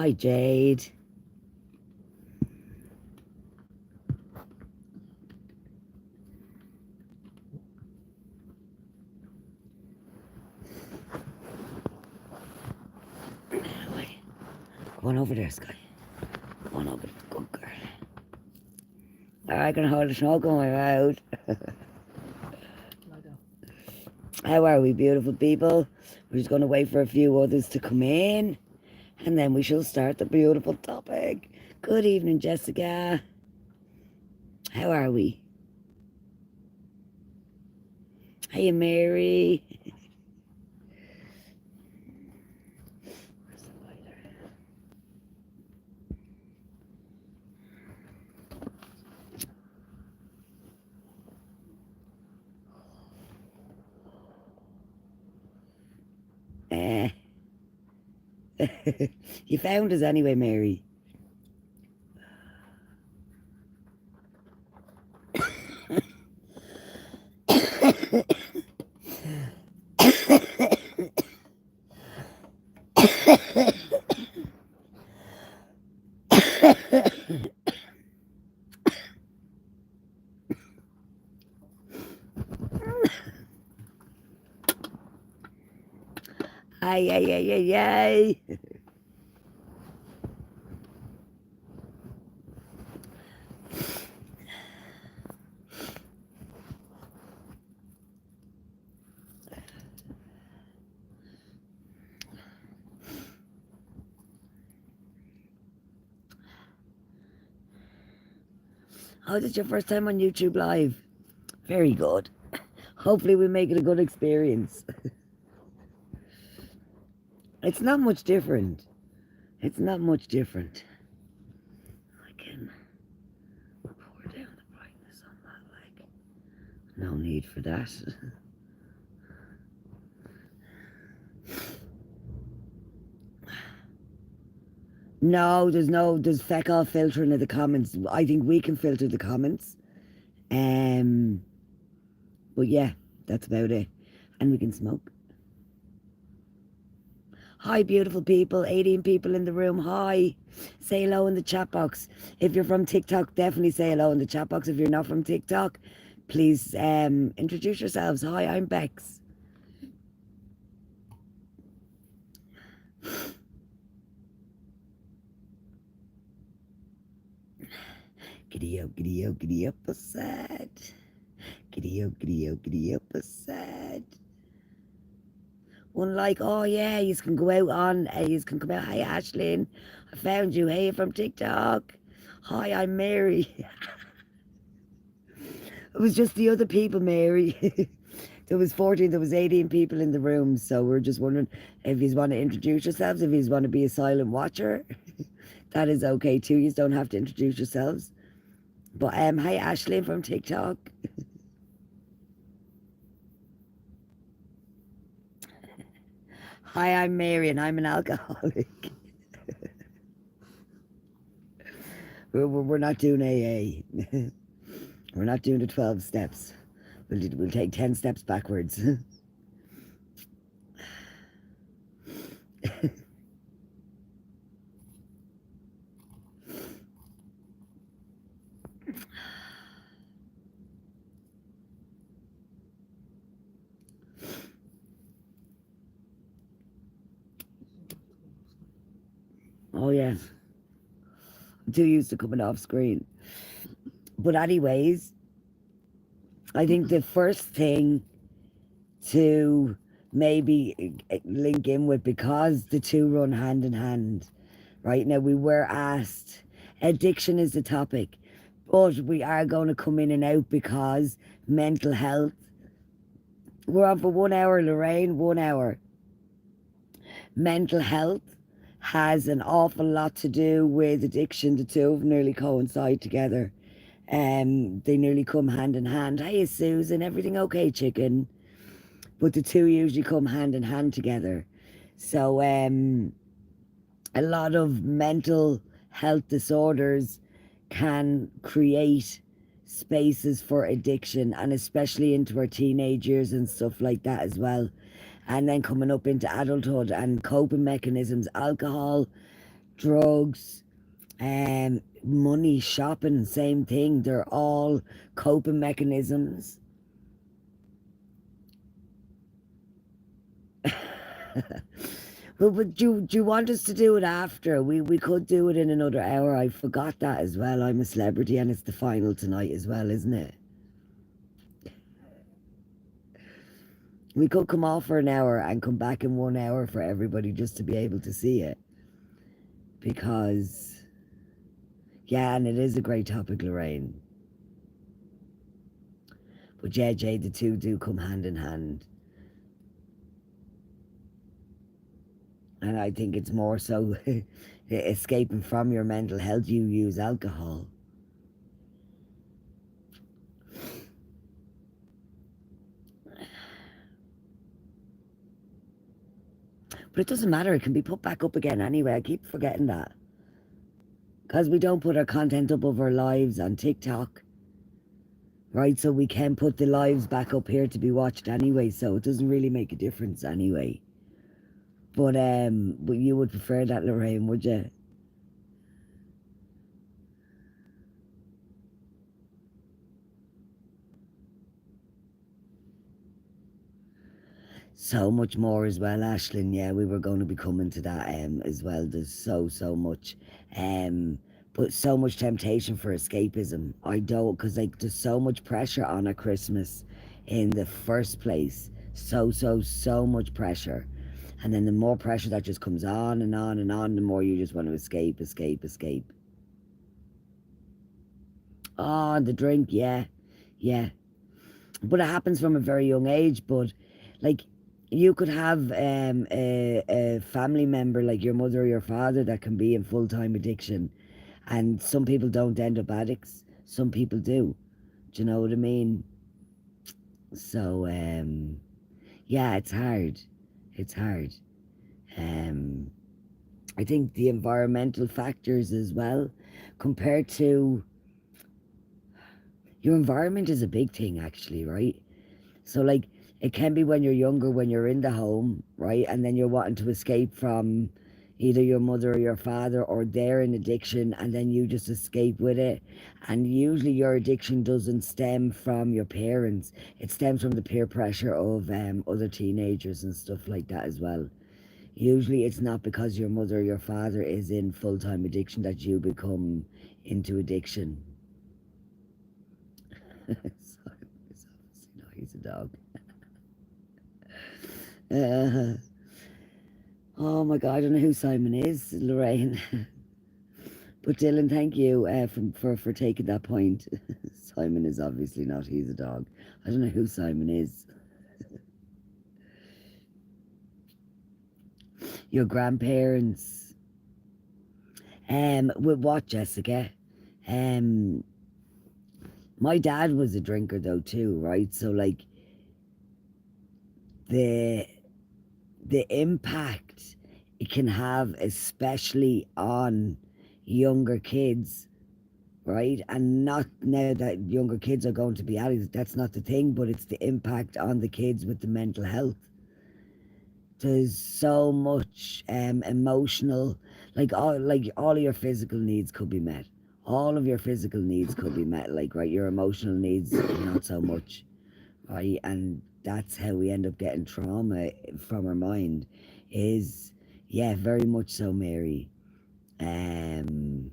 Hi, Jade. Go on over there, Sky. Go on over there, good girl. I can hold a smoke on my mouth. How are we, beautiful people? We're just going to wait for a few others to come in, and then we shall start the beautiful topic. Good evening, Jessica. How are we? Hey, Mary. Where's the lighter? You found us anyway, Mary. Ay, ay, ay, ay, ay. Oh, this is your first time on YouTube Live. Very good. Hopefully we make it a good experience. It's not much different. It's not much different. I can pour down the brightness on that, like, no need for that. No, there's feck off filtering of the comments. I think we can filter the comments. But yeah, that's about it. And we can smoke. Hi, beautiful people. 18 people in the room. Hi. Say hello in the chat box. If you're from TikTok, definitely say hello in the chat box. If you're not from TikTok, please introduce yourselves. Hi, I'm Bex. Giddy up, giddy up, giddy up a set. Giddy up, giddy up, giddy up a set. One like, oh yeah, you can go out on, you can come out. Hi, Ashlyn. I found you. Hey, from TikTok. Hi, I'm Mary. It was just the other people, Mary. There was 18 people in the room, so we're just wondering if you want to introduce yourselves, if you want to be a silent watcher. That is okay too. You don't have to introduce yourselves. But hi, Ashley from TikTok. Hi, I'm Mary and I'm an alcoholic. We're not doing AA. We're not doing the 12 steps. We'll take 10 steps backwards. Oh yeah, I'm too used to coming off screen. But anyways, I think the first thing to maybe link in with, because the two run hand in hand, right? Now, we were asked, addiction is the topic, but we are going to come in and out because mental health. We're on for 1 hour, Lorraine, 1 hour. Mental health has an awful lot to do with addiction. The two of them nearly coincide together. They nearly come hand in hand. Hey, Susan, everything okay, chicken? But the two usually come hand in hand together. So a lot of mental health disorders can create spaces for addiction, and especially into our teenage years and stuff like that as well. And then coming up into adulthood and coping mechanisms, alcohol, drugs, money, shopping, same thing. They're all coping mechanisms. But do you want us to do it after? We could do it in another hour. I forgot that as well. I'm a celebrity and it's the final tonight as well, isn't it? We could come off for an hour and come back in 1 hour for everybody just to be able to see it. Because, yeah, and it is a great topic, Lorraine. But yeah, Jay, the two do come hand in hand. And I think it's more so escaping from your mental health, you use alcohol. But it doesn't matter, it can be put back up again anyway. I keep forgetting that. Because we don't put our content up of our lives on TikTok. Right, so we can put the lives back up here to be watched anyway, so it doesn't really make a difference anyway. But you would prefer that, Lorraine, would you? So much more as well, Ashlyn. Yeah, we were going to be coming to that as well. There's so much, but so much temptation for escapism. I don't, because like there's so much pressure on at Christmas in the first place. So much pressure, and then the more pressure that just comes on and on and on, the more you just want to escape. Oh, the drink, yeah, yeah. But it happens from a very young age. But like you could have a family member like your mother or your father that can be in full-time addiction, and some people don't end up addicts, some people do. Do you know what I mean? So yeah, it's hard. um I think the environmental factors as well, compared to your environment, is a big thing actually, right? So like it can be when you're younger, when you're in the home, right? And then you're wanting to escape from either your mother or your father, or they're in addiction and then you just escape with it. And usually your addiction doesn't stem from your parents. It stems from the peer pressure of other teenagers and stuff like that as well. Usually it's not because your mother or your father is in full-time addiction that you become into addiction. No, he's a dog. Uh, oh my God, I don't know who Simon is, Lorraine. But Dylan, thank you for taking that point. Simon is obviously not, he's a dog. I don't know who Simon is. Your grandparents. With what, Jessica? Um, my dad was a drinker though too, right? So like the the impact it can have, especially on younger kids, right? And not now that younger kids are going to be addicts, that's not the thing, but it's the impact on the kids with the mental health. There's so much emotional, like all of your physical needs could be met. All of your physical needs could be met, like right, your emotional needs not so much, right? And that's how we end up getting trauma from our mind. Is yeah, very much so, Mary. Um,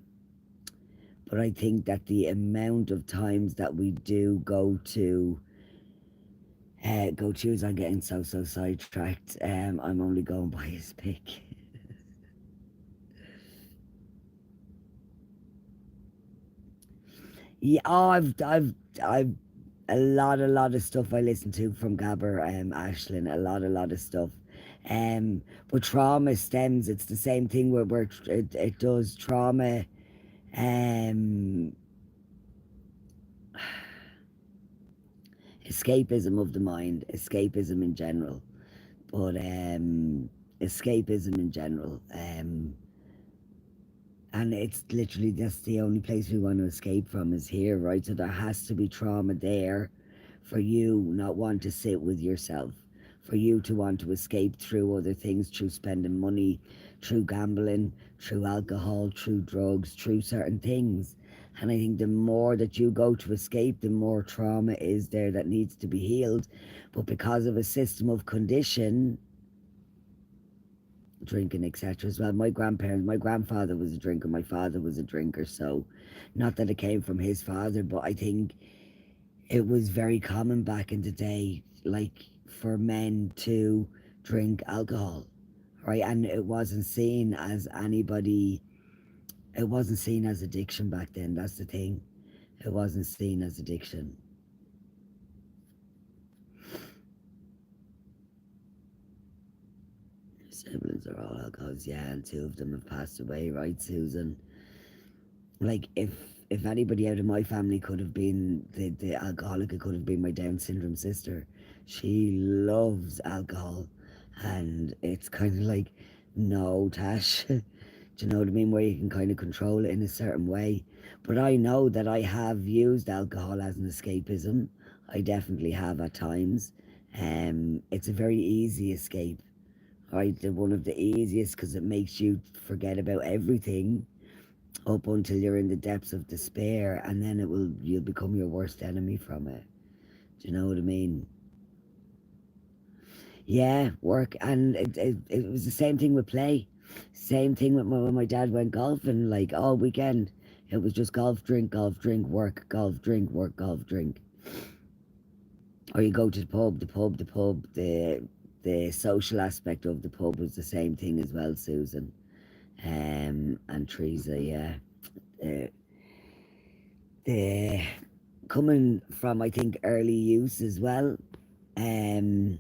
but I think that the amount of times that we do go choose, I'm getting so sidetracked. I'm only going by his pick. Yeah, oh, I've a lot of stuff I listen to from Gabber, Ashlyn, a lot of stuff. But trauma stems, it's the same thing where it does trauma, um, escapism of the mind, escapism in general. But escapism in general, and it's literally that's the only place we want to escape from is here, right? So there has to be trauma there for you not want to sit with yourself, for you to want to escape through other things, through spending money, through gambling, through alcohol, through drugs, through certain things. And I think the more that you go to escape, the more trauma is there that needs to be healed. But because of a system of condition, drinking, etc. as well. My grandfather was a drinker, my father was a drinker, so not that it came from his father, but I think it was very common back in the day, like for men to drink alcohol, right? And it wasn't seen as anybody, it wasn't seen as addiction back then. That's the thing. It wasn't seen as addiction. Siblings are all alcoholics, yeah, and two of them have passed away, right, Susan? Like, if anybody out of my family could have been the alcoholic, it could have been my Down syndrome sister. She loves alcohol, and it's kind of like, no, Tash. Do you know what I mean? Where you can kind of control it in a certain way. But I know that I have used alcohol as an escapism. I definitely have at times. It's a very easy escape, right? One of the easiest, because it makes you forget about everything up until you're in the depths of despair, and then you'll become your worst enemy from it. Do you know what I mean? Yeah, work. And it was the same thing with play. Same thing with when my dad went golfing, like all weekend. It was just golf, drink, work, golf, drink, work, golf, drink. Or you go to the pub. The social aspect of the pub was the same thing as well, Susan. And Teresa, yeah. Uh, the coming from, I think, early use as well. Um,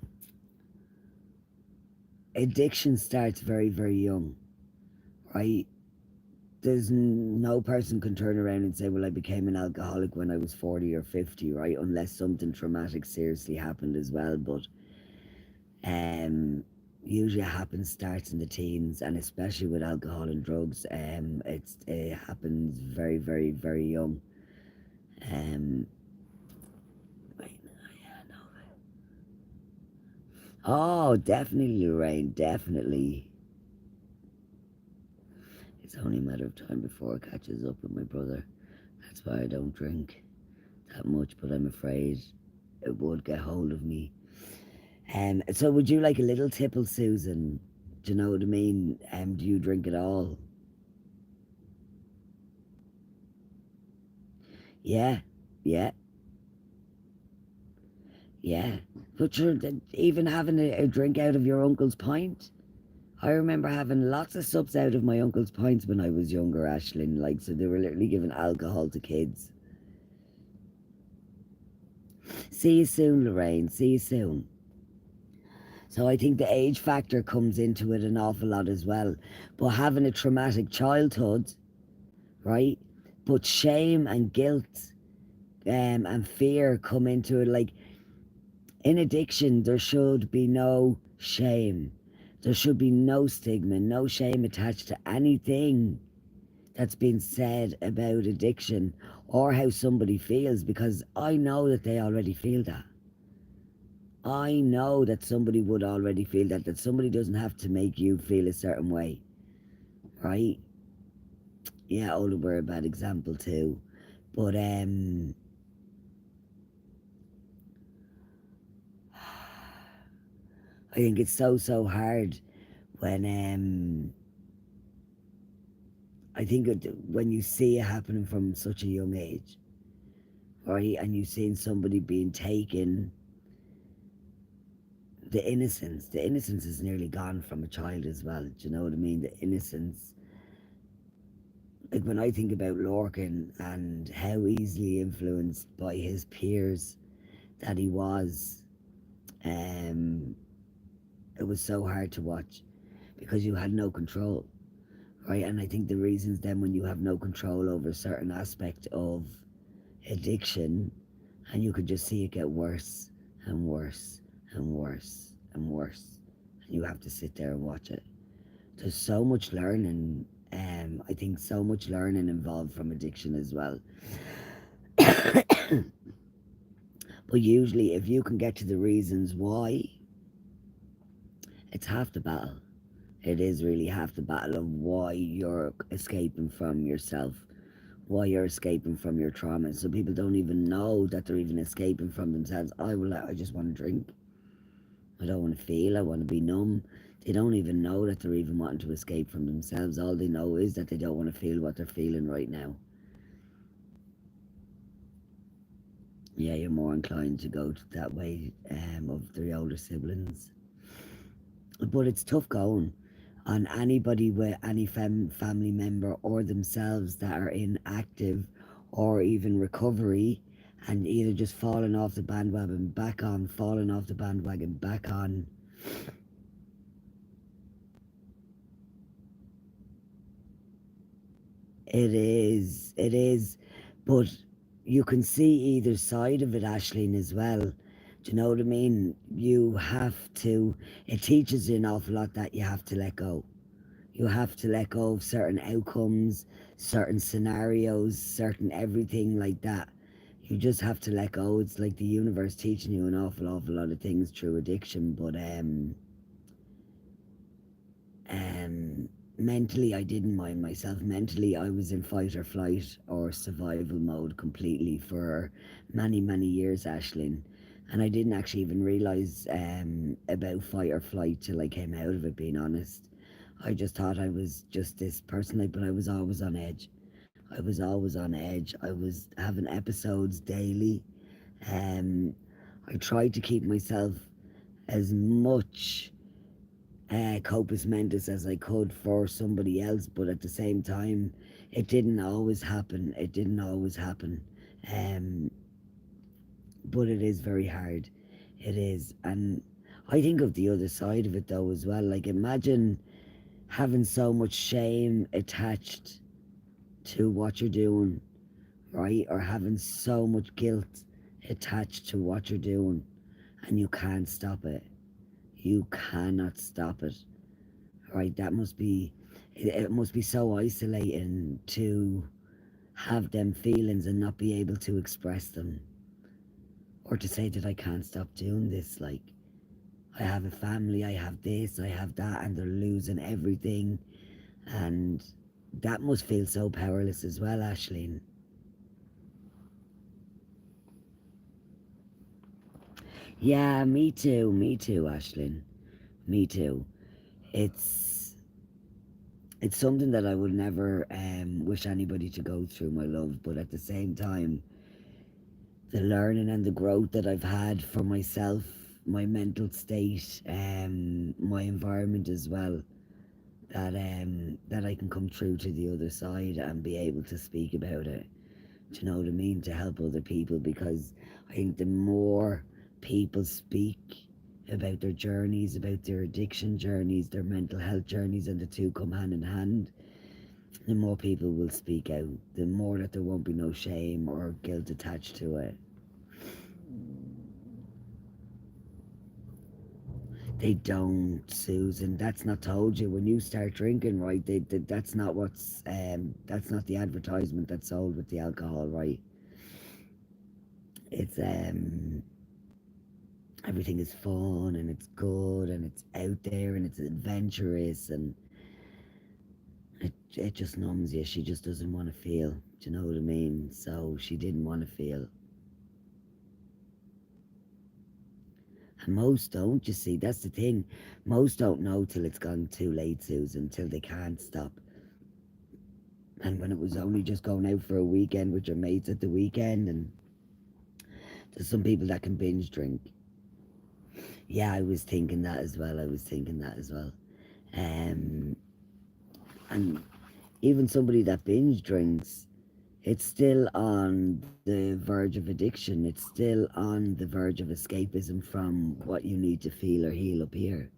Addiction starts very, very young, right? No person can turn around and say, well, I became an alcoholic when I was 40 or 50, right? Unless something traumatic seriously happened as well. But um, usually starts in the teens, and especially with alcohol and drugs, it happens very, very, very young. Um, oh, definitely, Lorraine, definitely. It's only a matter of time before it catches up with my brother. That's why I don't drink that much, but I'm afraid it would get hold of me. So would you like a little tipple, Susan? Do you know what I mean? Do you drink at all? Yeah, yeah, yeah. But you're even having a drink out of your uncle's pint. I remember having lots of sups out of my uncle's pints when I was younger, Ashlyn. Like, so they were literally giving alcohol to kids. See you soon, Lorraine. See you soon. So I think the age factor comes into it an awful lot as well. But having a traumatic childhood, right? But shame and guilt and fear come into it. Like in addiction, there should be no shame. There should be no stigma, no shame attached to anything that's been said about addiction or how somebody feels, because I know that they already feel that. I know that somebody would already feel that somebody doesn't have to make you feel a certain way, right? Yeah, Ola were a bad example too. But I think it's so hard when I think when you see it happening from such a young age, right? And you've seen somebody being taken, the innocence is nearly gone from a child as well. Do you know what I mean? The innocence. Like when I think about Lorcan and how easily influenced by his peers that he was, um, it was so hard to watch because you had no control, right? And I think the reasons then when you have no control over a certain aspect of addiction, and you could just see it get worse and worse and worse and worse, and you have to sit there and watch it. There's so much learning. I think so much learning involved from addiction as well. But usually, if you can get to the reasons why, It's half the battle. It is really half the battle of why you're escaping from yourself, why you're escaping from your trauma. So people don't even know that they're even escaping from themselves. I just want to drink. I don't want to feel. I want to be numb. They don't even know that they're even wanting to escape from themselves. All they know is that they don't want to feel what they're feeling right now. Yeah, you're more inclined to go that way of the older siblings. But it's tough going on anybody with any family member or themselves that are in active or even recovery, and either just falling off the bandwagon back on, falling off the bandwagon back on. It is, but you can see either side of it, Ashleen, as well. Do you know what I mean? You have to, it teaches you an awful lot that you have to let go. You have to let go of certain outcomes, certain scenarios, certain everything like that. You just have to let go. It's like the universe teaching you an awful lot of things through addiction. But um, mentally, I didn't mind myself. Mentally, I was in fight or flight or survival mode completely for many years, Ashlyn. And I didn't actually even realise about fight or flight till I came out of it, being honest. I just thought I was just this person, like, but I was always on edge. I was always on edge. I was having episodes daily. Um, I tried to keep myself as much corpus mentis as I could for somebody else, but at the same time, it didn't always happen. It didn't always happen. Um, but it is very hard. It is. And I think of the other side of it though as well. Like, imagine having so much shame attached to what you're doing, right? Or having so much guilt attached to what you're doing, and you can't stop it. You cannot stop it, right? That must be, it must be so isolating to have them feelings and not be able to express them, or to say that I can't stop doing this. Like, I have a family, I have this, I have that, and they're losing everything. And that must feel so powerless as well, Ashleen. Yeah, me too, Ashlyn. Me too. It's it's something that I would never wish anybody to go through, my love. But at the same time, the learning and the growth that I've had for myself, my mental state, my environment as well, that I can come through to the other side and be able to speak about it. Do you know what I mean? To help other people, because I think the more people speak about their journeys, about their addiction journeys, their mental health journeys, and the two come hand in hand, the more people will speak out, the more that there won't be no shame or guilt attached to it. They don't, Susan. That's not told you when you start drinking, right? That's not that's not the advertisement that's sold with the alcohol, right? It's everything is fun and it's good and it's out there and it's adventurous, and it just numbs you. She just doesn't want to feel. Do you know what I mean? So she didn't want to feel. And most don't, you see. That's the thing. Most don't know till it's gone too late, Susan, till they can't stop. And when it was only just going out for a weekend with your mates at the weekend, and there's some people that can binge drink. Yeah, I was thinking that as well. I was thinking that as well. Um, and even somebody that binge drinks, it's still on the verge of addiction. It's still on the verge of escapism from what you need to feel or heal up here.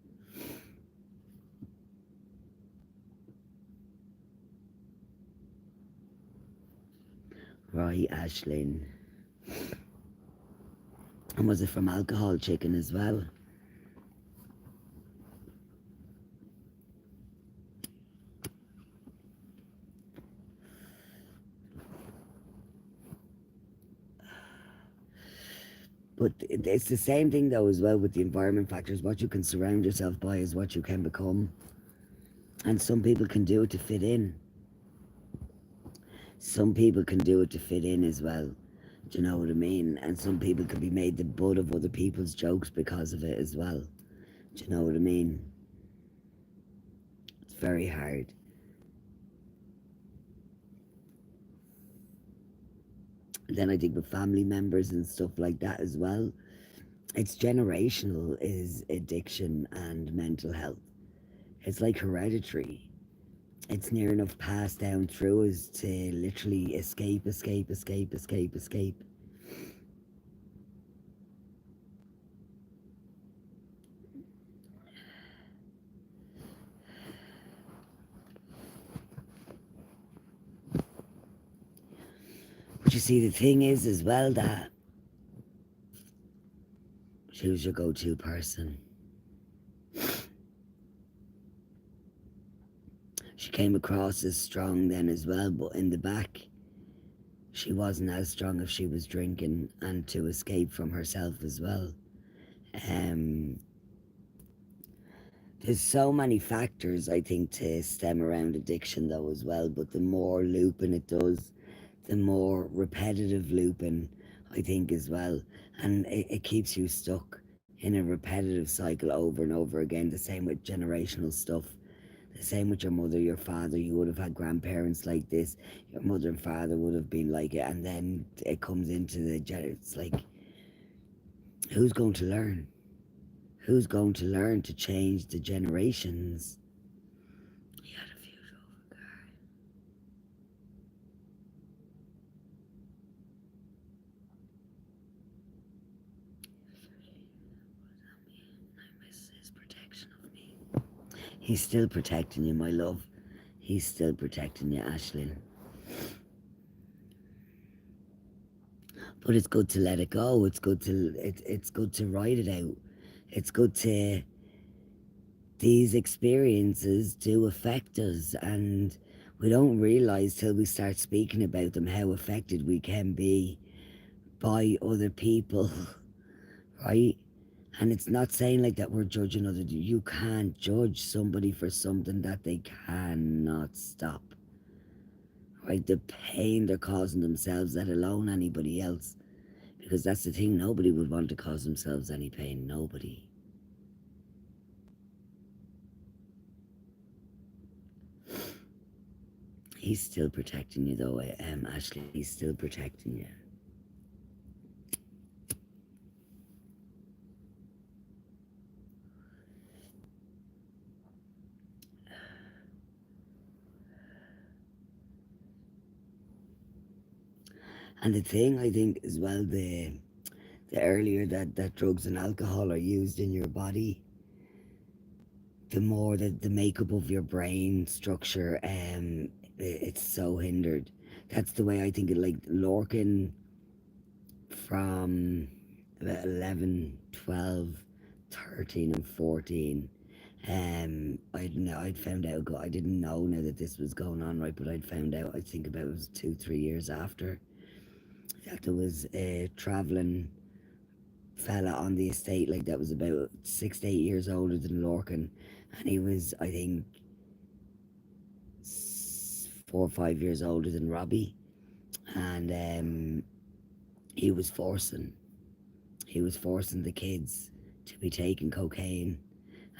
Right, Ashlyn. And was it from alcohol, chicken, as well? But it's the same thing though as well with the environment factors. What you can surround yourself by is what you can become. And some people can do it to fit in. Some people can do it to fit in as well. Do you know what I mean? And some people can be made the butt of other people's jokes because of it as well. Do you know what I mean? It's very hard. And then I think with family members and stuff like that as well, it's generational is addiction and mental health. It's like hereditary. It's near enough passed down through us to literally escape, escape, escape, escape, escape. But you see, the thing is as well that who's your go-to person? She came across as strong then as well, but in the back, she wasn't as strong if she was drinking and to escape from herself as well. Um, there's so many factors I think to stem around addiction though as well, but the more looping it does, the more repetitive looping I think as well, and it keeps you stuck in a repetitive cycle over and over again. The same with generational stuff. The same with your mother, your father. You would have had grandparents like this. Your mother and father would have been like it, and then it comes into it's like, who's going to learn? Who's going to learn to change the generations? He had a few over car. I miss his protection of me. He's still protecting you, my love. He's still protecting you, Ashlyn. But it's good to let it go. It's good to write it out. It's good to, these experiences do affect us, and we don't realize till we start speaking about them how affected we can be by other people, right? And it's not saying like that we're judging other. You can't judge somebody for something that they cannot stop, right? The pain they're causing themselves, let alone anybody else. Because that's the thing, nobody would want to cause themselves any pain. Nobody. He's still protecting you though, Ashley. He's still protecting you. And the thing I think as well, the earlier that drugs and alcohol are used in your body, the more that the makeup of your brain structure, it's so hindered. That's the way I think it. Like Lorcan, from about 11, 12, 13 and 14, I'd found out, I didn't know now that this was going on, right, but I'd found out, I think about, it was 2, 3 years after, that there was a travelling fella on the estate, like, that was about 6 to 8 years older than Lorcan, and he was, I think, 4 or 5 years older than Robbie, and he was forcing the kids to be taking cocaine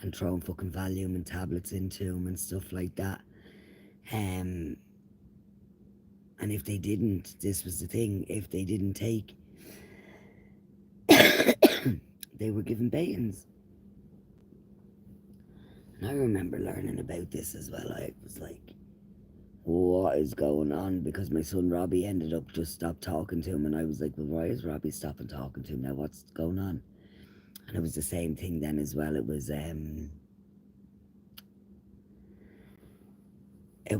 and throwing fucking Valium and tablets into them and stuff like that. And if they didn't, this was the thing, if they didn't take, they were given batons. And I remember learning about this as well. I was like, what is going on? Because my son Robbie ended up just stopped talking to him, and I was like, well, why is Robbie stopping talking to him now? What's going on? And it was the same thing then as well. It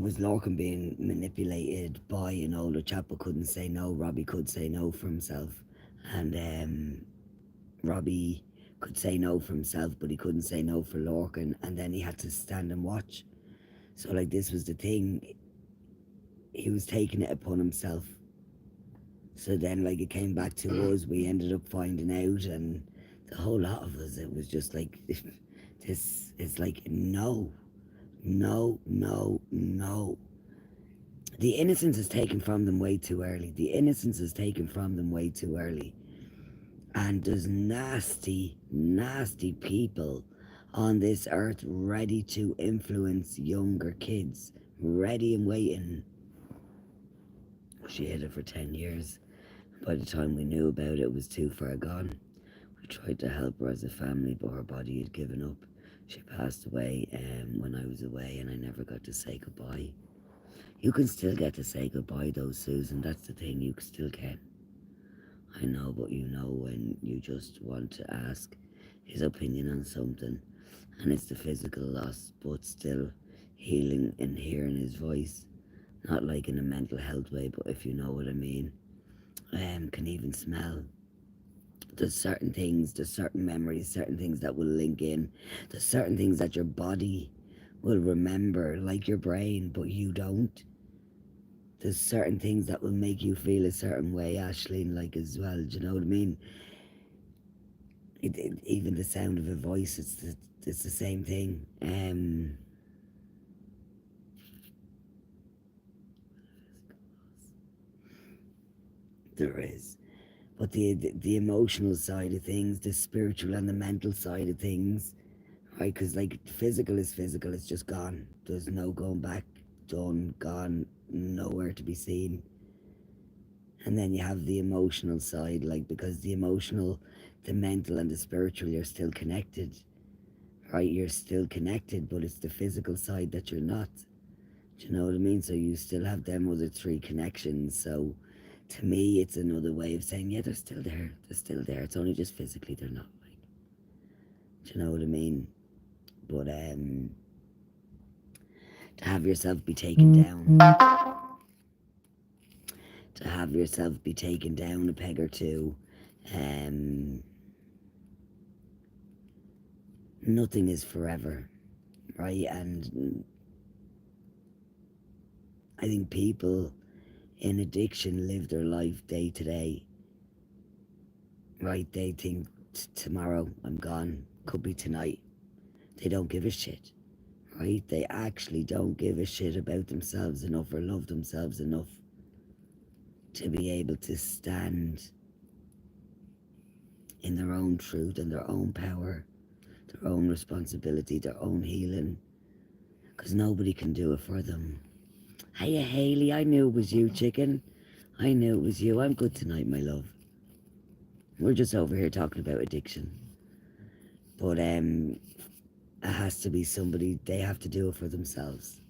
was Lorcan being manipulated by an older chap but couldn't say no. Robbie could say no for himself. And Robbie could say no for himself, but he couldn't say no for Lorcan. And then he had to stand and watch. So, like, this was the thing. He was taking it upon himself So then, like, it came back to us. We ended up finding out, and the whole lot of us, it was just like, this is like, no, no, no, no. The innocence is taken from them way too early. The innocence is taken from them way too early. And there's nasty, nasty people on this earth ready to influence younger kids, ready and waiting. She hid it for 10 years. By the time we knew about it, it was too far gone. We tried to help her as a family, but her body had given up. She passed away when I was away, and I never got to say goodbye. You can still get to say goodbye though, Susan. That's the thing, you still can. I know, but you know when you just want to ask his opinion on something, and it's the physical loss, but still healing and hearing his voice. Not like in a mental health way, but if you know what I mean. Can even smell. There's certain things, there's certain memories, certain things that will link in. There's certain things that your body will remember, like your brain, but you don't. There's certain things that will make you feel a certain way, Aisling, like as well. Do you know what I mean? Even the sound of a voice, it's the same thing. There is. But the emotional side of things, the spiritual and the mental side of things, right? Because like physical is physical, it's just gone. There's no going back, done, gone, nowhere to be seen. And then you have the emotional side, like, because the emotional, the mental and the spiritual, you're still connected, right? You're still connected, but it's the physical side that you're not. Do you know what I mean? So you still have them other three connections. So to me, it's another way of saying, yeah, they're still there. They're still there. It's only just physically they're not. Like, do you know what I mean? But to have yourself be taken down, to have yourself be taken down a peg or two, nothing is forever, right? And I think people in addiction live their life day to day, right? They think tomorrow I'm gone, could be tonight. They don't give a shit, right? They actually don't give a shit about themselves enough or love themselves enough to be able to stand in their own truth and their own power, their own responsibility, their own healing, because nobody can do it for them. Hiya, Haley, I knew it was you, chicken. I knew it was you. I'm good tonight, my love. We're just over here talking about addiction. But it has to be somebody, they have to do it for themselves.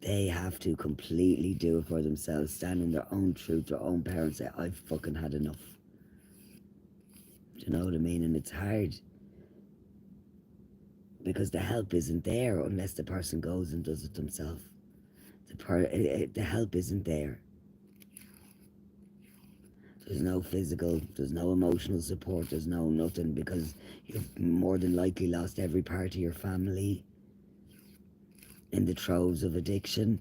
They have to completely do it for themselves, stand in their own truth, their own power, and say, I've fucking had enough. Do you know what I mean? And it's hard because the help isn't there unless the person goes and does it themselves. The help isn't there. There's no physical, there's no emotional support, there's no nothing, because you've more than likely lost every part of your family in the throes of addiction,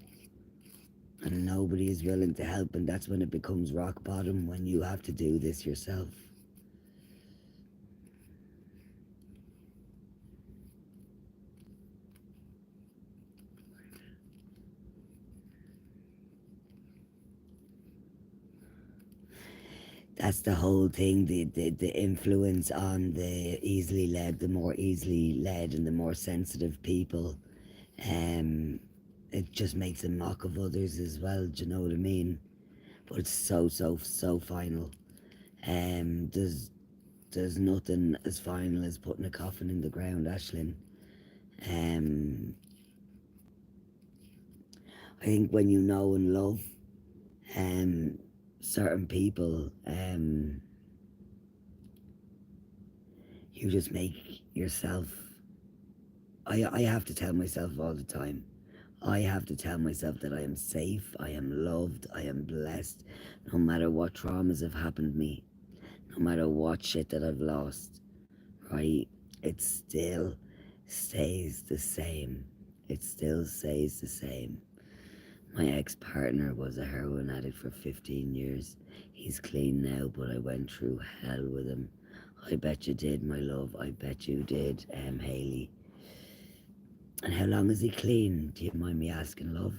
and nobody is willing to help, and that's when it becomes rock bottom, when you have to do this yourself. That's the whole thing, the influence on the easily led, the more easily led and the more sensitive people. It just makes a mock of others as well, do you know what I mean? But it's so final. There's nothing as final as putting a coffin in the ground, Aisling. I think when you know and love certain people, you just make yourself. I have to tell myself all the time. I have to tell myself that I am safe, I am loved, I am blessed, no matter what traumas have happened to me, no matter what shit that I've lost, right? It still stays the same. It still stays the same. My ex-partner was a heroin addict for 15 years. He's clean now, but I went through hell with him. I bet you did, my love. I bet you did, Hayley. And how long is he clean? Do you mind me asking, love?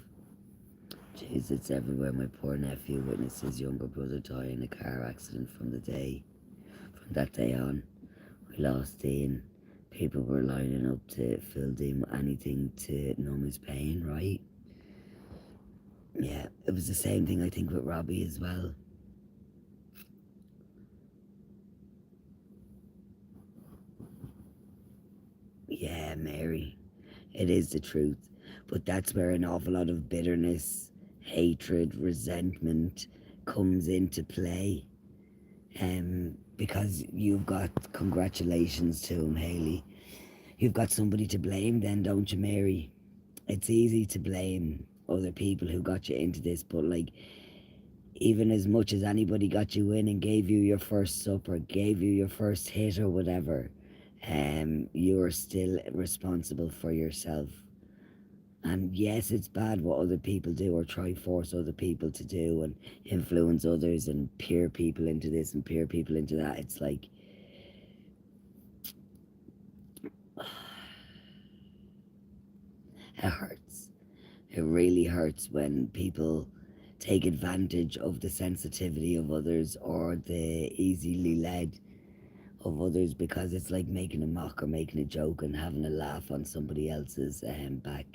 Jeez, it's everywhere. My poor nephew witnessed his younger brother die in a car accident from that day on. We lost Dean. People were lining up to fill Dean with anything to numb his pain, right? Yeah, it was the same thing I think with Robbie as well. Yeah, Mary, it is the truth. But that's where an awful lot of bitterness, hatred, resentment comes into play. Because you've got congratulations to him, Hayley. You've got somebody to blame then, don't you, Mary? It's easy to blame other people who got you into this, but like, even as much as anybody got you in and gave you your first sup or gave you your first hit or whatever, you're still responsible for yourself. And yes, it's bad what other people do or try force other people to do and influence others and peer people into this and peer people into that. It's like, it hurts. It really hurts when people take advantage of the sensitivity of others or the easily led of others, because it's like making a mock or making a joke and having a laugh on somebody else's back.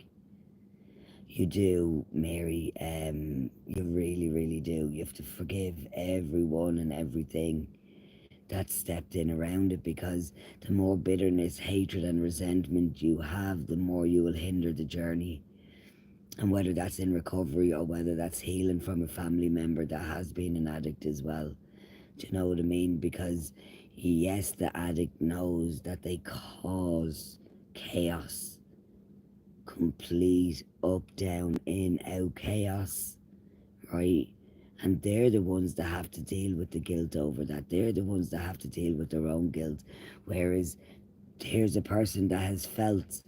You do, Mary. You really, really do. You have to forgive everyone and everything that stepped in around it, because the more bitterness, hatred, and resentment you have, the more you will hinder the journey. And whether that's in recovery or whether that's healing from a family member that has been an addict as well. Do you know what I mean? Because yes, the addict knows that they cause chaos, complete up, down, in, out chaos, right? And they're the ones that have to deal with the guilt over that. They're the ones that have to deal with their own guilt. Whereas here's a person that has felt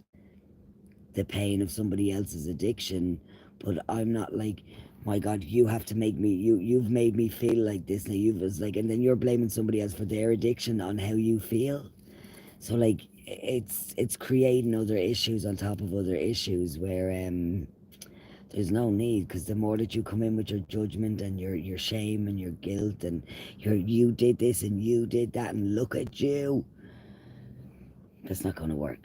the pain of somebody else's addiction, but I'm not like, my God, you have to make me, you've made me feel like this. Now you've, it's like, and then you're blaming somebody else for their addiction on how you feel. So like, it's creating other issues on top of other issues where there's no need, because the more that you come in with your judgment and your shame and your guilt and you did this and you did that and look at you, that's not going to work.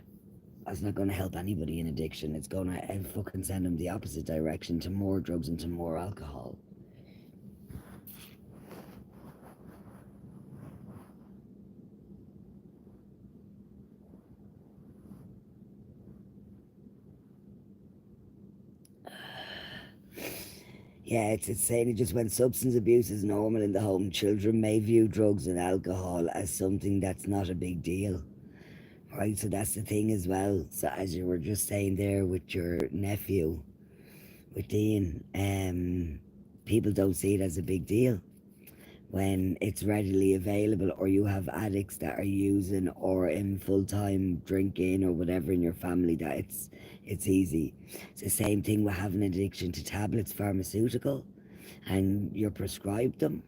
That's not going to help anybody in addiction. It's going to fucking send them the opposite direction, to more drugs and to more alcohol. Yeah, it's saying it just when substance abuse is normal in the home, children may view drugs and alcohol as something that's not a big deal. Right, so that's the thing as well. So as you were just saying there with your nephew, with Dean, people don't see it as a big deal when it's readily available, or you have addicts that are using or in full-time drinking or whatever in your family, that it's easy. It's the same thing with having an addiction to tablets, pharmaceutical, and you're prescribed them.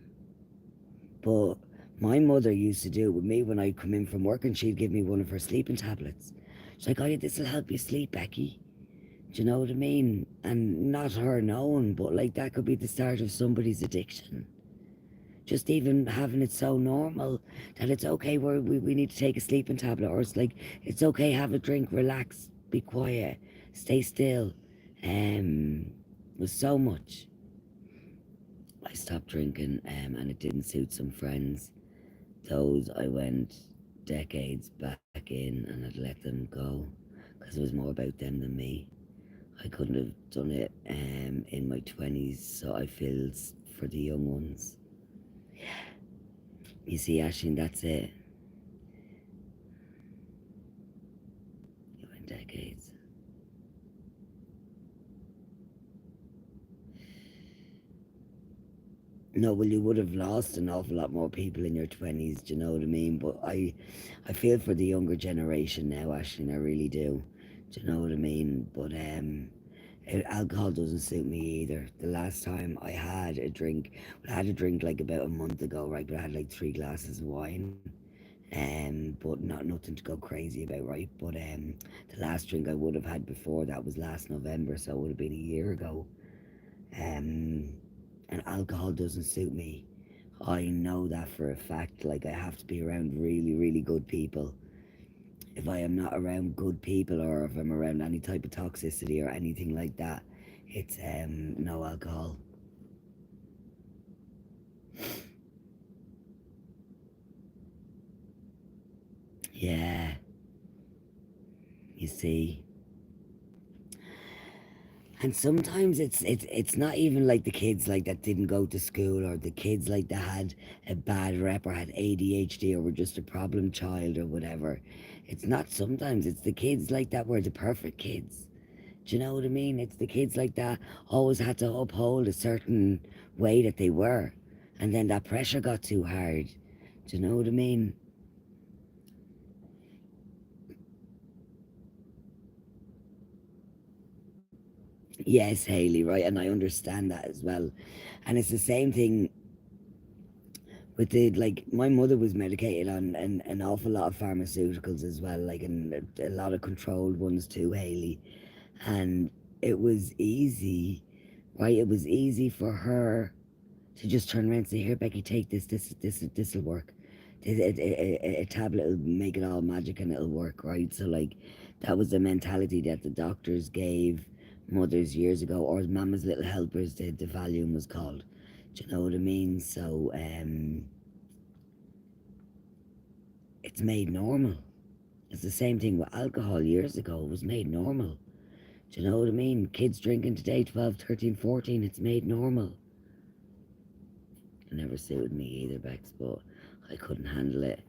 But my mother used to do it with me when I'd come in from work, and she'd give me one of her sleeping tablets. She's like, oh, this will help you sleep, Becky. Do you know what I mean? And not her knowing, but like that could be the start of somebody's addiction. Just even having it so normal that it's okay, we need to take a sleeping tablet, or it's like, it's okay, have a drink, relax, be quiet, stay still. Was so much. I stopped drinking, and it didn't suit some friends. Those I went decades back in and I'd let them go, because it was more about them than me. I couldn't have done it in my 20s, so I feel for the young ones. You see, Ashton, that's it. You went decades. No, well, you would have lost an awful lot more people in your 20s, do you know what I mean? But I feel for the younger generation now, Ashton, I really do. Do you know what I mean? But Alcohol doesn't suit me either. The last time I had a drink, well, I had a drink like about a month ago, right? But I had like 3 glasses of wine, but not nothing to go crazy about, right? But the last drink I would have had before that was last November, so it would have been a year ago. Um, and alcohol doesn't suit me. I know that for a fact. Like, I have to be around really, really good people. If I am not around good people, or if I'm around any type of toxicity or anything like that, it's no alcohol. Yeah, you see. And sometimes it's not even like the kids like that didn't go to school, or the kids like that had a bad rep or had ADHD or were just a problem child or whatever. It's not sometimes, it's the kids like that were the perfect kids. Do you know what I mean? It's the kids like that always had to uphold a certain way that they were. And then that pressure got too hard. Do you know what I mean? Yes, Haley, right? And I understand that as well. And it's the same thing with the, like, my mother was medicated on an awful lot of pharmaceuticals as well, like, and a lot of controlled ones too, Haley. And it was easy, right? It was easy for her to just turn around and say, "Here, Becky, take this will work. A tablet will make it all magic and it'll work," right? So, like, that was the mentality that the doctors gave mothers years ago, or Mama's Little Helpers, the Valium was called. Do you know what I mean? So, it's made normal. It's the same thing with alcohol years ago. It was made normal. Do you know what I mean? Kids drinking today, 12, 13, 14, it's made normal. It never suited me either, Bex, but I couldn't handle it.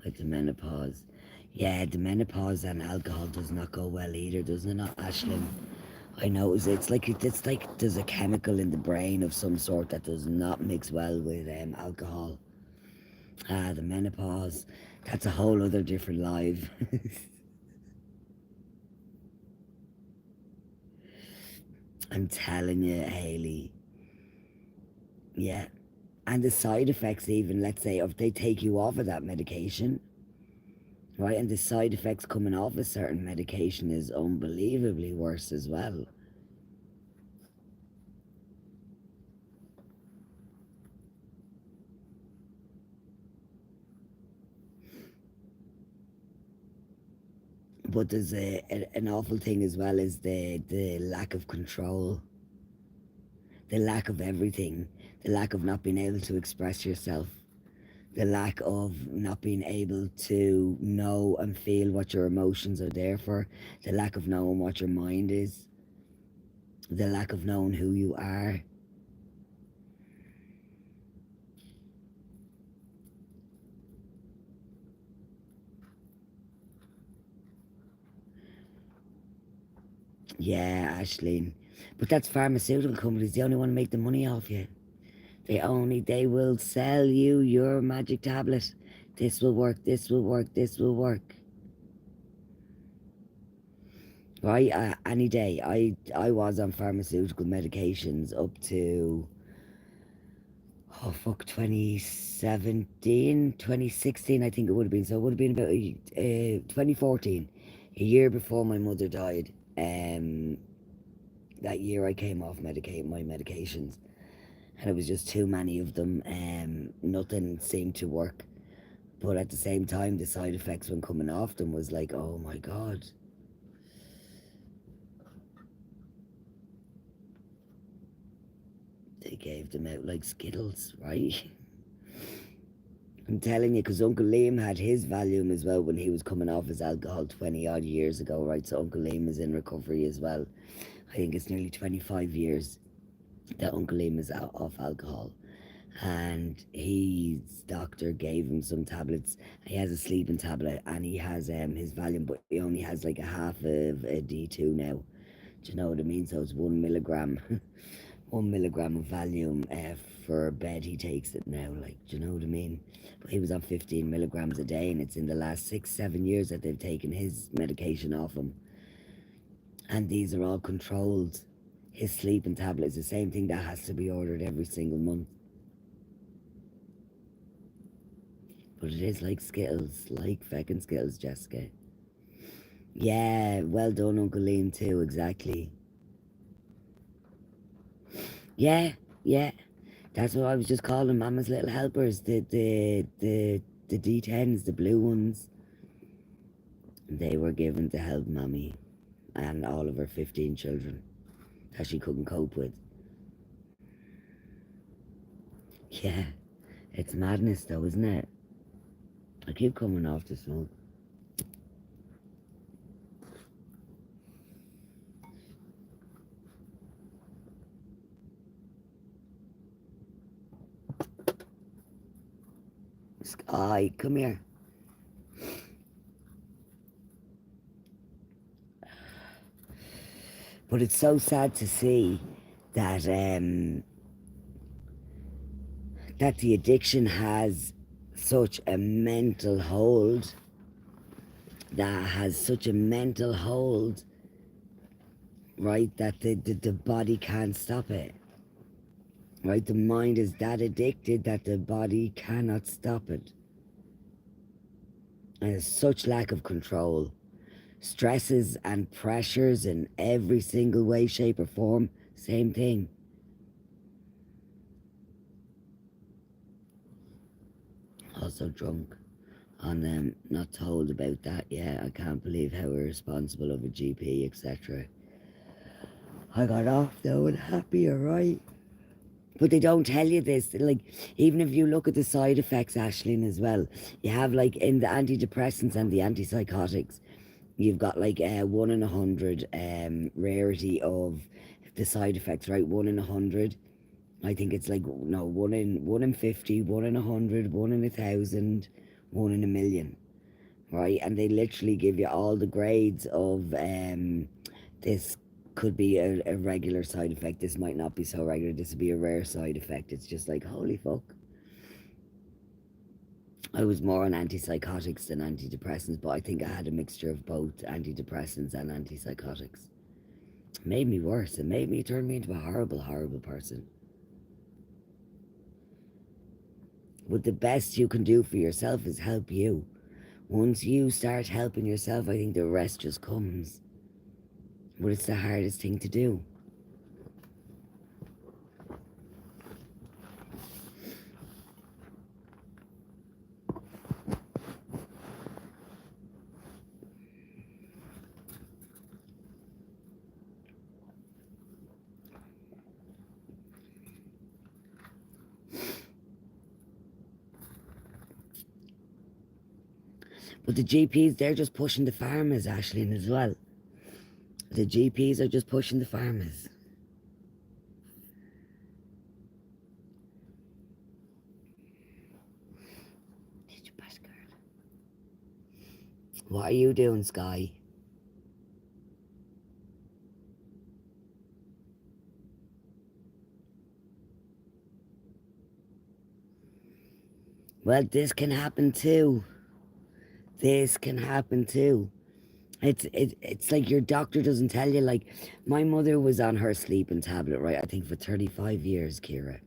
Like the menopause. Yeah, the menopause and alcohol does not go well either, does it not, Ashlyn? I know it's like there's a chemical in the brain of some sort that does not mix well with alcohol. Ah, the menopause. That's a whole other different life. I'm telling you, Haley. Yeah. And the side effects, even, let's say, if they take you off of that medication, right, and the side effects coming off a certain medication is unbelievably worse as well. But there's an awful thing as well, is the lack of control, the lack of everything, the lack of not being able to express yourself, the lack of not being able to know and feel what your emotions are there for, the lack of knowing what your mind is, the lack of knowing who you are. Yeah, Ashleen. But that's pharmaceutical companies. They only want to make the money off you. They will sell you your magic tablet. This will work, this will work, this will work. Right? Any day. I was on pharmaceutical medications up to, oh fuck, 2017, 2016, I think it would have been. So it would have been about 2014, a year before my mother died. That year I came off my medications, and it was just too many of them. Nothing seemed to work. But at the same time, the side effects when coming off them was like, oh my god, they gave them out like Skittles, right? I'm telling you, because Uncle Liam had his Valium as well when he was coming off his alcohol 20 odd years ago, right? So Uncle Liam is in recovery as well. I think it's nearly 25 years that Uncle Liam is off alcohol. And his doctor gave him some tablets. He has a sleeping tablet, and he has his Valium, but he only has like a half of a D2 now. Do you know what I mean? So it's 1 milligram, 1 milligram of Valium for bed. He takes it now. Like, do you know what I mean? But he was on 15 milligrams a day, and it's in the last 6, 7 years that they've taken his medication off him. And these are all controlled. his sleeping tablet is the same thing that has to be ordered every single month. But it is like Skittles, like feckin' Skittles, Jessica. Yeah, well done, Uncle Liam, too, exactly. Yeah, yeah. That's what I was just calling Mama's little helpers, the D10s, the blue ones. They were given to help Mummy and all of her 15 children that she couldn't cope with. Yeah, it's madness though, isn't it? I keep coming off the smoke. Sky, come here. But it's so sad to see that that the addiction has such a mental hold. That has such a mental hold, right? That the body can't stop it. Right? The mind is that addicted that the body cannot stop it. And there's such lack of control. Stresses and pressures in every single way, shape, or form, same thing. Also drunk. And not told about that yet. I can't believe how irresponsible of a GP, etc. I got off though and happy, alright. But they don't tell you this. Like, even if you look at the side effects, Aisling, as well, you have like in the antidepressants and the antipsychotics, you've got like 1 in 100 rarity of the side effects, right? 1 in 100. I think it's like no 1 in 50, 1 in 100, 1 in 1,000, 1 in a million, right? And they literally give you all the grades of this could be a regular side effect. This might not be so regular. This would be a rare side effect. It's just like holy fuck. I was more on antipsychotics than antidepressants, but I think I had a mixture of both antidepressants and antipsychotics. It made me worse. It turned me into a horrible, horrible person. But the best you can do for yourself is help you. Once you start helping yourself, I think the rest just comes. But it's the hardest thing to do. But the GPs, they're just pushing the farmers, Aisling, as well. The GPs are just pushing the farmers. What are you doing, Sky? Well, this can happen too. This can happen too. It's like your doctor doesn't tell you. Like, my mother was on her sleeping tablet, right? I think for 35 years, Kira.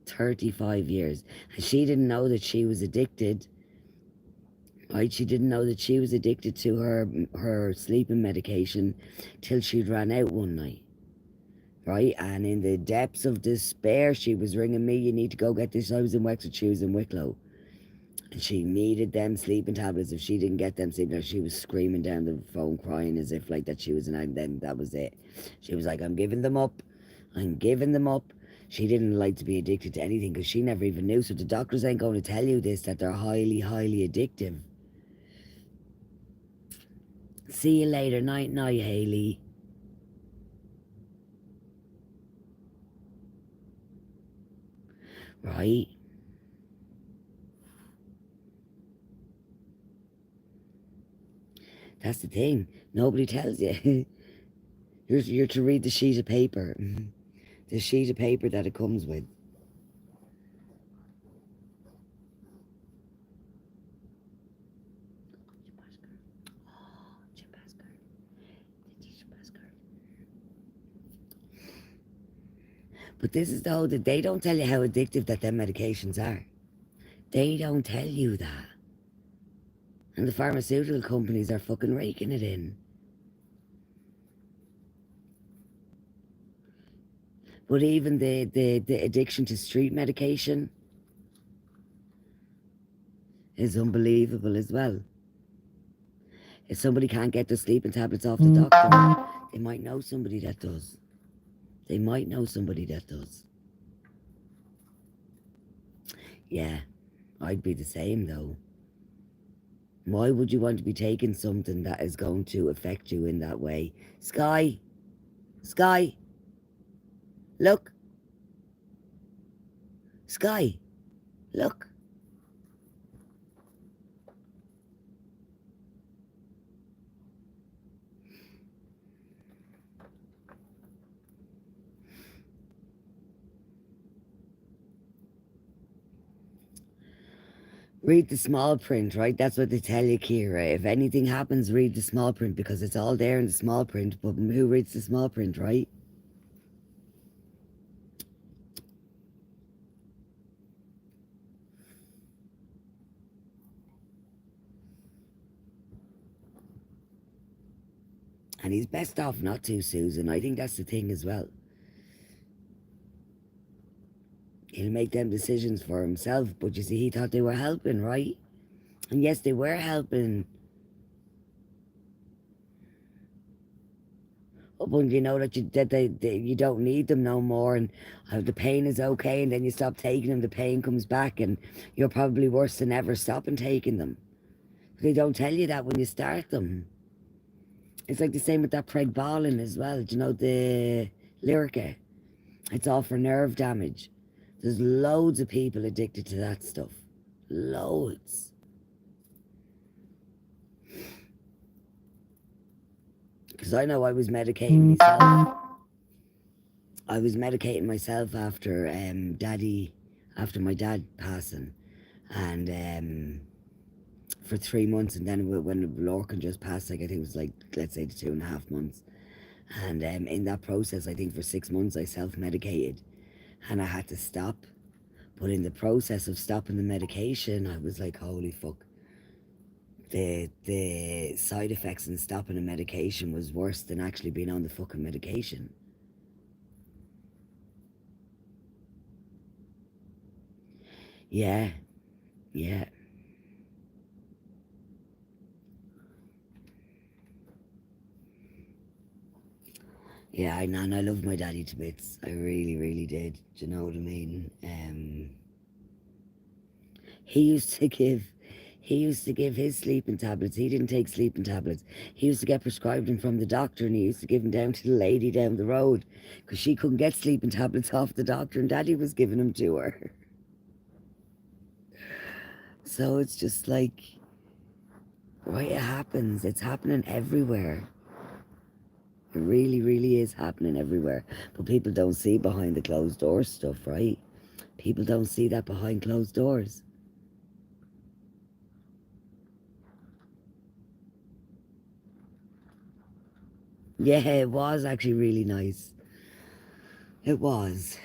35 years. And she didn't know that she was addicted. Right? She didn't know that she was addicted to her sleeping medication till she'd ran out one night. Right? And in the depths of despair, she was ringing me, you need to go get this. I was in Wexford, she was in Wicklow. And she needed them sleeping tablets. If she didn't get them sleeping tablets, she was screaming down the phone, crying as if like that she was and then that was it. She was like, I'm giving them up. I'm giving them up. She didn't like to be addicted to anything because she never even knew. So the doctors ain't going to tell you this, that they're highly, highly addictive. See you later. Night, night, Hayley. Right? That's the thing. Nobody tells you. You're to read the sheet of paper. The sheet of paper that it comes with. But this is the whole, that they don't tell you how addictive that them medications are. They don't tell you that. And the pharmaceutical companies are fucking raking it in. But even the addiction to street medication is unbelievable as well. If somebody can't get their sleeping tablets off the doctor, they might know somebody that does. They might know somebody that does. Yeah, I'd be the same though. Why would you want to be taking something that is going to affect you in that way? Sky, Sky, look. Sky, look. Read the small print, right? That's what they tell you, Kira. If anything happens, read the small print, because it's all there in the small print. But who reads the small print, right? And he's best off not to, Susan. I think that's the thing as well. He'll make them decisions for himself. But you see, he thought they were helping, right? And yes, they were helping. But when you know that you don't need them no more, and the pain is okay, and then you stop taking them, the pain comes back, and you're probably worse than ever stopping taking them. But they don't tell you that when you start them. It's like the same with that pregbalin as well. Do you know the Lyrica? It's all for nerve damage. There's loads of people addicted to that stuff. Loads. Because I know I was medicating myself. I was medicating myself after after my dad passing. And for 3 months, and then when Lorcan just passed, like I think it was like, let's say, 2.5 months. And in that process, I think for 6 months I self-medicated, and I had to stop. But in the process of stopping the medication, I was like, holy fuck. The side effects in stopping the medication was worse than actually being on the fucking medication. Yeah, yeah. Yeah, and I loved my daddy to bits. I really, really did. Do you know what I mean? He used to give his sleeping tablets. He didn't take sleeping tablets. He used to get prescribed them from the doctor, and he used to give them down to the lady down the road, because she couldn't get sleeping tablets off the doctor, and Daddy was giving them to her. So it's just like, right, it happens. It's happening everywhere. It really, really is happening everywhere. But people don't see behind the closed doors stuff, right? People don't see that behind closed doors. Yeah, it was actually really nice. It was.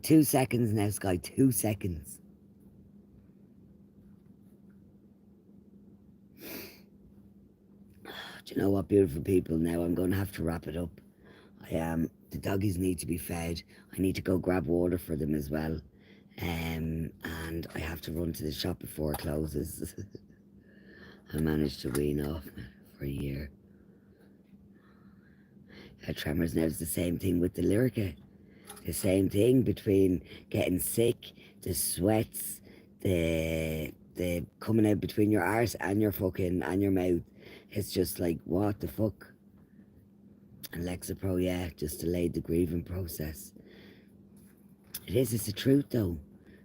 Two seconds now, Sky. 2 seconds. Do you know what, beautiful people? Now I'm going to have to wrap it up. The doggies need to be fed. I need to go grab water for them as well. And I have to run to the shop before it closes. I managed to wean off for a year. Tremors now is the same thing with the Lyrica. The same thing between getting sick, the sweats, the coming out between your arse and your mouth. It's just like, what the fuck? And Lexapro, yeah, just delayed the grieving process. It's the truth though.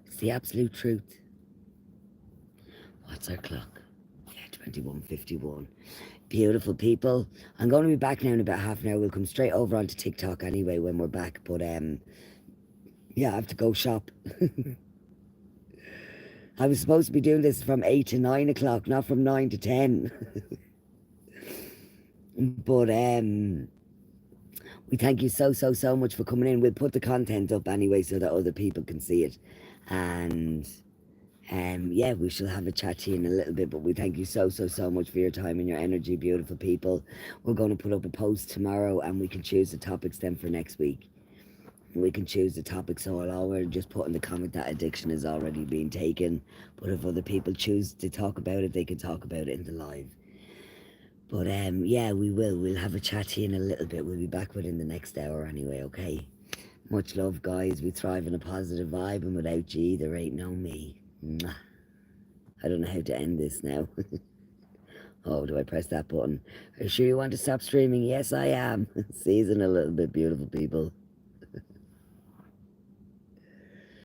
It's the absolute truth. What's our clock? Yeah, 21:51. Beautiful people. I'm going to be back now in about half an hour. We'll come straight over onto TikTok anyway when we're back. But yeah, I have to go shop. I was supposed to be doing this from 8 to 9 o'clock, not from 9 to 10. But we thank you so much for coming in. We'll put the content up anyway so that other people can see it. And yeah, we shall have a chat to you in a little bit, but we thank you so much for your time and your energy, beautiful people. We're going to put up a post tomorrow and we can choose the topics then for next week. We can choose the topic, so I'll already just put in the comment that addiction is already being taken, but if other people choose to talk about it, they can talk about it in the live. But yeah, we'll have a chat to you in a little bit. We'll be back within the next hour anyway, okay? Much love, guys. We thrive in a positive vibe, and without you, there ain't no me. Mwah. I don't know how to end this now. Oh, do I press that button? Are you sure you want to stop streaming? Yes, I am. See you in a little bit, beautiful people.